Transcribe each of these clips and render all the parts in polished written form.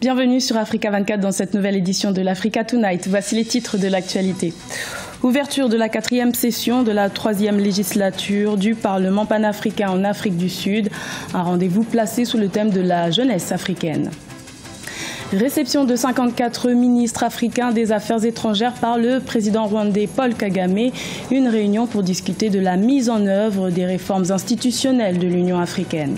Bienvenue sur Africa 24 dans cette nouvelle édition de l'Africa Tonight. Voici les titres de l'actualité. Ouverture de la 4e session de la 3e législature du Parlement panafricain en Afrique du Sud. Un rendez-vous placé sous le thème de la jeunesse africaine. Réception de 54 ministres africains des Affaires étrangères par le président rwandais Paul Kagame. Une réunion pour discuter de la mise en œuvre des réformes institutionnelles de l'Union africaine.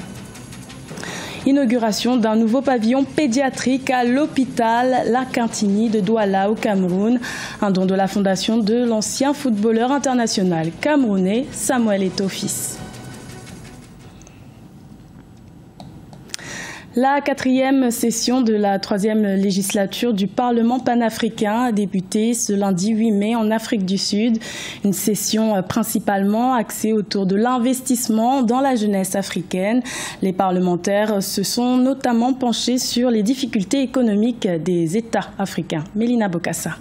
Inauguration d'un nouveau pavillon pédiatrique à l'hôpital La Quintini de Douala au Cameroun. Un don de la fondation de l'ancien footballeur international camerounais Samuel Eto'o-Fils. La 4e session de la 3e législature du Parlement panafricain a débuté ce lundi 8 mai en Afrique du Sud. Une session principalement axée autour de l'investissement dans la jeunesse africaine. Les parlementaires se sont notamment penchés sur les difficultés économiques des États africains. Mélina Bokassa.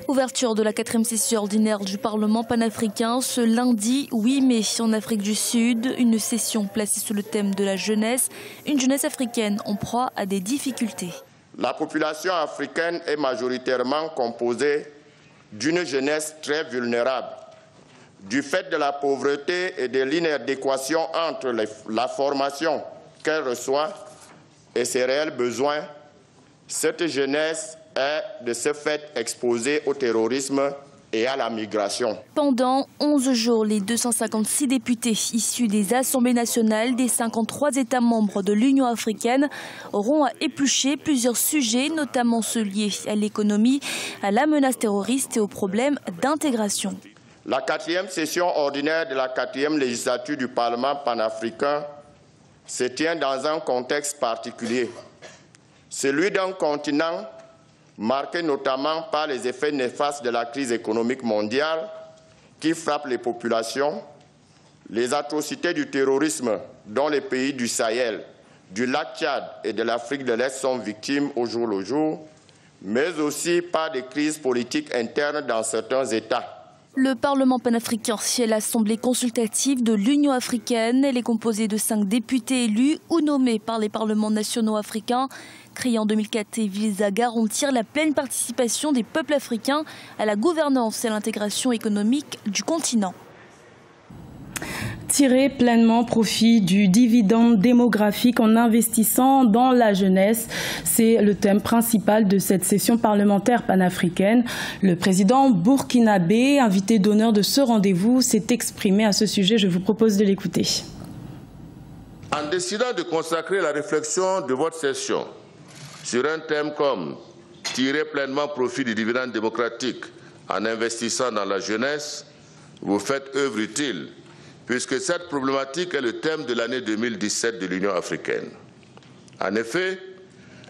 Ouverture de la 4e session ordinaire du Parlement panafricain ce lundi 8 mai en Afrique du Sud. Une session placée sous le thème de la jeunesse, une jeunesse africaine en proie à des difficultés. La population africaine est majoritairement composée d'une jeunesse très vulnérable. Du fait de la pauvreté et de l'inadéquation entre la formation qu'elle reçoit et ses réels besoins, cette jeunesse est de ce fait exposé au terrorisme et à la migration. Pendant 11 jours, les 256 députés issus des assemblées nationales des 53 États membres de l'Union africaine auront à éplucher plusieurs sujets, notamment ceux liés à l'économie, à la menace terroriste et aux problèmes d'intégration. La 4e session ordinaire de la 4e législature du Parlement panafricain se tient dans un contexte particulier, celui d'un continent marqué notamment par les effets néfastes de la crise économique mondiale qui frappe les populations, les atrocités du terrorisme dont les pays du Sahel, du lac Tchad et de l'Afrique de l'Est sont victimes au jour le jour, mais aussi par des crises politiques internes dans certains États. Le Parlement panafricain est l'Assemblée consultative de l'Union africaine. Elle est composée de 5 députés élus ou nommés par les parlements nationaux africains. Créée en 2004 et vise à garantir la pleine participation des peuples africains à la gouvernance et à l'intégration économique du continent. Tirer pleinement profit du dividende démographique en investissant dans la jeunesse, c'est le thème principal de cette session parlementaire panafricaine. Le président burkinabé, invité d'honneur de ce rendez-vous, s'est exprimé à ce sujet. Je vous propose de l'écouter. En décidant de consacrer la réflexion de votre session sur un thème comme « Tirer pleinement profit du dividende démocratique en investissant dans la jeunesse », vous faites œuvre utile, puisque cette problématique est le thème de l'année 2017 de l'Union africaine. En effet,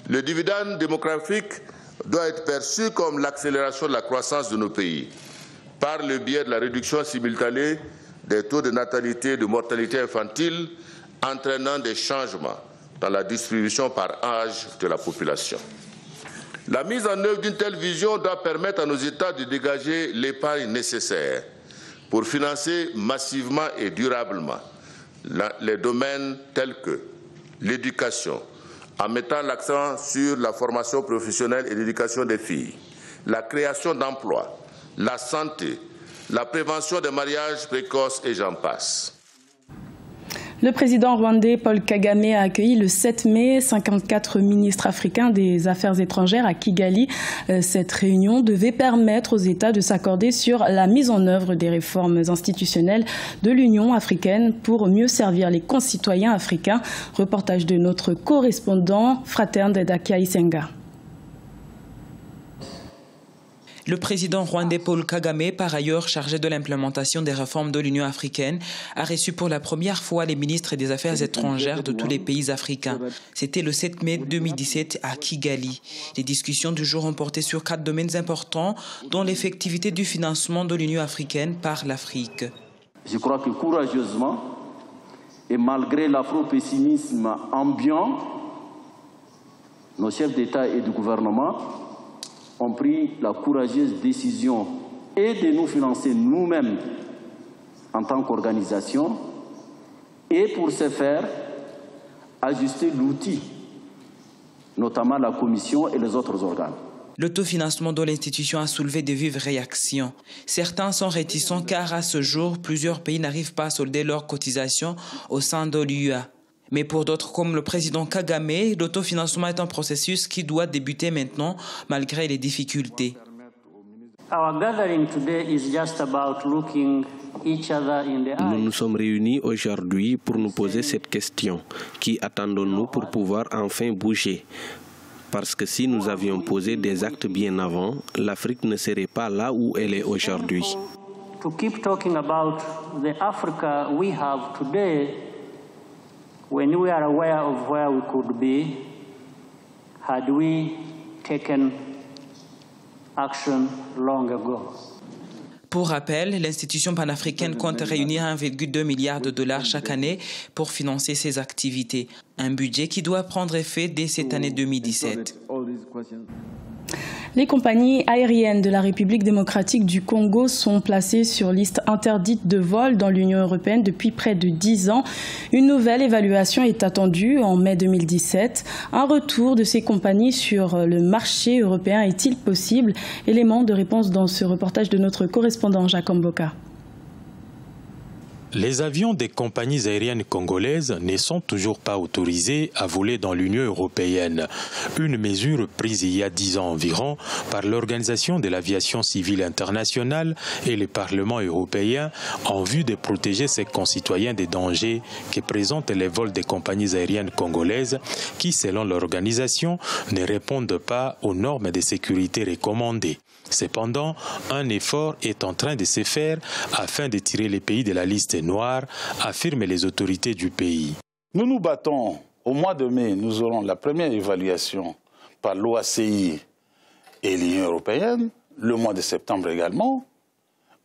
le dividende démographique doit être perçu comme l'accélération de la croissance de nos pays, par le biais de la réduction simultanée des taux de natalité et de mortalité infantile, entraînant des changements dans la distribution par âge de la population. La mise en œuvre d'une telle vision doit permettre à nos États de dégager l'épargne nécessaire pour financer massivement et durablement les domaines tels que l'éducation, en mettant l'accent sur la formation professionnelle et l'éducation des filles, la création d'emplois, la santé, la prévention des mariages précoces et j'en passe. Le président rwandais Paul Kagame a accueilli le 7 mai 54 ministres africains des Affaires étrangères à Kigali. Cette réunion devait permettre aux États de s'accorder sur la mise en œuvre des réformes institutionnelles de l'Union africaine pour mieux servir les concitoyens africains. Reportage de notre correspondant Fraterne Dedakia Isenga. Le président rwandais Paul Kagame, par ailleurs chargé de l'implémentation des réformes de l'Union africaine, a reçu pour la première fois les ministres des Affaires étrangères de tous les pays africains. C'était le 7 mai 2017 à Kigali. Les discussions du jour ont porté sur 4 domaines importants, dont l'effectivité du financement de l'Union africaine par l'Afrique. Je crois que courageusement, et malgré l'afro-pessimisme ambiant, nos chefs d'État et de gouvernement ont pris la courageuse décision et de nous financer nous-mêmes en tant qu'organisation et pour ce faire, ajuster l'outil notamment la Commission et les autres organes. L'autofinancement de l'institution a soulevé de vives réactions. Certains sont réticents car à ce jour, plusieurs pays n'arrivent pas à solder leurs cotisations au sein de l'UA. Mais pour d'autres, comme le président Kagame, l'autofinancement est un processus qui doit débuter maintenant malgré les difficultés. Nous nous sommes réunis aujourd'hui pour nous poser cette question. Qui attendons-nous pour pouvoir enfin bouger ? Parce que si nous avions posé des actes bien avant, l'Afrique ne serait pas là où elle est aujourd'hui. To keep talking about the Africa we have today, when we are aware of where we could be, had we taken action long ago. Pour rappel, l'institution panafricaine compte réunir 1,2 milliard de dollars chaque année pour financer ses activités. Un budget qui doit prendre effet dès cette année 2017. Les compagnies aériennes de la République démocratique du Congo sont placées sur liste interdite de vol dans l'Union européenne depuis près de 10 ans. Une nouvelle évaluation est attendue en mai 2017. Un retour de ces compagnies sur le marché européen est-il possible? Élément de réponse dans ce reportage de notre correspondant Jacob Boka. Les avions des compagnies aériennes congolaises ne sont toujours pas autorisés à voler dans l'Union européenne. Une mesure prise il y a 10 ans environ par l'Organisation de l'aviation civile internationale et le Parlement européen en vue de protéger ses concitoyens des dangers que présentent les vols des compagnies aériennes congolaises qui, selon l'organisation, ne répondent pas aux normes de sécurité recommandées. Cependant, un effort est en train de se faire afin de tirer les pays de la liste noire, affirment les autorités du pays. Nous nous battons. Au mois de mai, nous aurons la première évaluation par l'OACI et l'Union européenne, le mois de septembre également.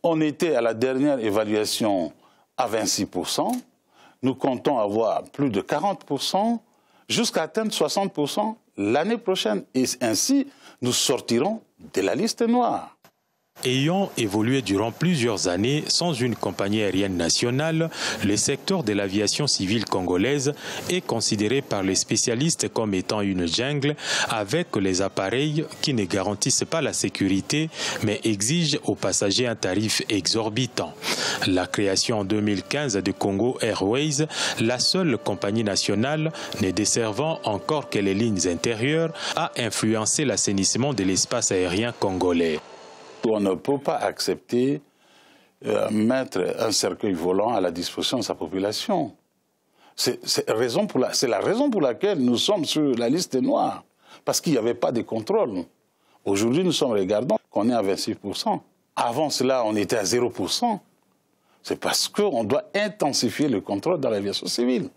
On était à la dernière évaluation à 26%. Nous comptons avoir plus de 40%, jusqu'à atteindre 60% l'année prochaine. Et ainsi, nous sortirons de la liste noire. Ayant évolué durant plusieurs années sans une compagnie aérienne nationale, le secteur de l'aviation civile congolaise est considéré par les spécialistes comme étant une jungle avec les appareils qui ne garantissent pas la sécurité mais exigent aux passagers un tarif exorbitant. La création en 2015 de Congo Airways, la seule compagnie nationale ne desservant encore que les lignes intérieures, a influencé l'assainissement de l'espace aérien congolais. On ne peut pas accepter mettre un cercueil volant à la disposition de sa population. C'est la raison pour laquelle nous sommes sur la liste noire, parce qu'il n'y avait pas de contrôle. Aujourd'hui, nous sommes regardant qu'on est à 26%. Avant cela, on était à 0%. C'est parce qu'on doit intensifier le contrôle dans l'aviation civile.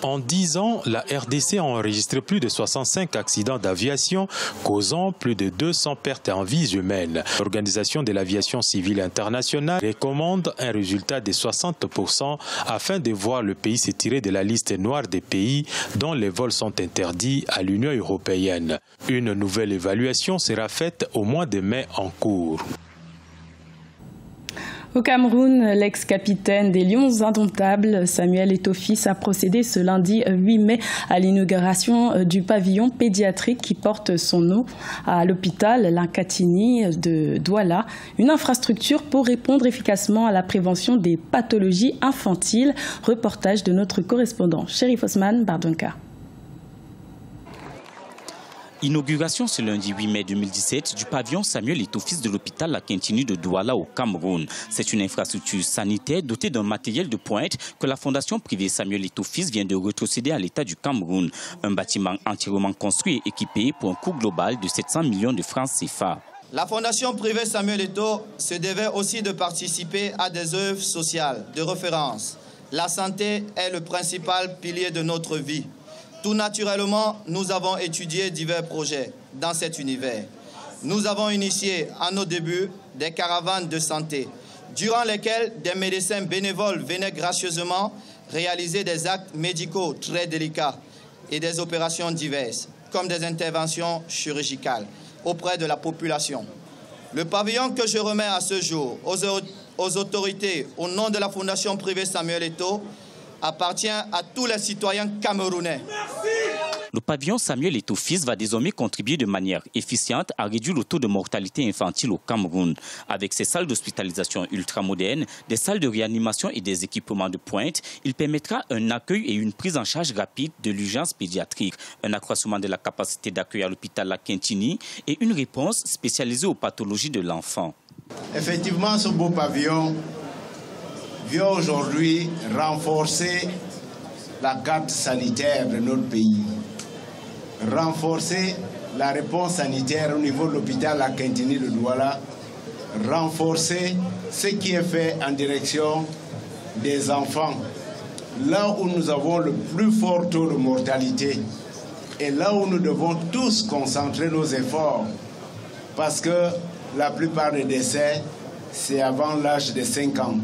En 10 ans, la RDC a enregistré plus de 65 accidents d'aviation, causant plus de 200 pertes en vies humaines. L'Organisation de l'aviation civile internationale recommande un résultat de 60% afin de voir le pays se tirer de la liste noire des pays dont les vols sont interdits à l'Union européenne. Une nouvelle évaluation sera faite au mois de mai en cours. Au Cameroun, l'ex-capitaine des Lions indomptables, Samuel Eto'o-Fils, a procédé ce lundi 8 mai à l'inauguration du pavillon pédiatrique qui porte son nom à l'hôpital Lankatini de Douala, une infrastructure pour répondre efficacement à la prévention des pathologies infantiles. Reportage de notre correspondant Chérif Osman Bardonka. Inauguration ce lundi 8 mai 2017 du pavillon Samuel Eto'o-Fils de l'hôpital Lankatini de Douala au Cameroun. C'est une infrastructure sanitaire dotée d'un matériel de pointe que la fondation privée Samuel Eto'o-Fils vient de retrocéder à l'État du Cameroun. Un bâtiment entièrement construit et équipé pour un coût global de 700 millions de francs CFA. La fondation privée Samuel Eto'o se devait aussi de participer à des œuvres sociales de référence. La santé est le principal pilier de notre vie. Tout naturellement, nous avons étudié divers projets dans cet univers. Nous avons initié à nos débuts des caravanes de santé, durant lesquelles des médecins bénévoles venaient gracieusement réaliser des actes médicaux très délicats et des opérations diverses, comme des interventions chirurgicales auprès de la population. Le pavillon que je remets à ce jour aux autorités au nom de la Fondation privée Samuel Eto'o appartient à tous les citoyens camerounais. Le pavillon Samuel Eto'o-Fils va désormais contribuer de manière efficiente à réduire le taux de mortalité infantile au Cameroun. Avec ses salles d'hospitalisation ultramodernes, des salles de réanimation et des équipements de pointe, il permettra un accueil et une prise en charge rapide de l'urgence pédiatrique, un accroissement de la capacité d'accueil à l'hôpital La Quintini et une réponse spécialisée aux pathologies de l'enfant. Effectivement, ce beau pavillon vient aujourd'hui renforcer la carte sanitaire de notre pays, renforcer la réponse sanitaire au niveau de l'hôpital La Quintini de Douala, renforcer ce qui est fait en direction des enfants, là où nous avons le plus fort taux de mortalité et là où nous devons tous concentrer nos efforts, parce que la plupart des décès, c'est avant l'âge de 5 ans.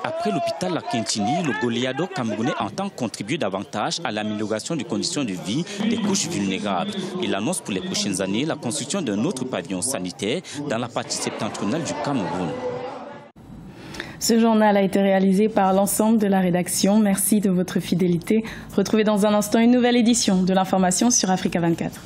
Après l'hôpital La Quintini, le Goliado camerounais entend contribuer davantage à l'amélioration des conditions de vie des couches vulnérables. Il annonce pour les prochaines années la construction d'un autre pavillon sanitaire dans la partie septentrionale du Cameroun. Ce journal a été réalisé par l'ensemble de la rédaction. Merci de votre fidélité. Retrouvez dans un instant une nouvelle édition de l'information sur Africa 24.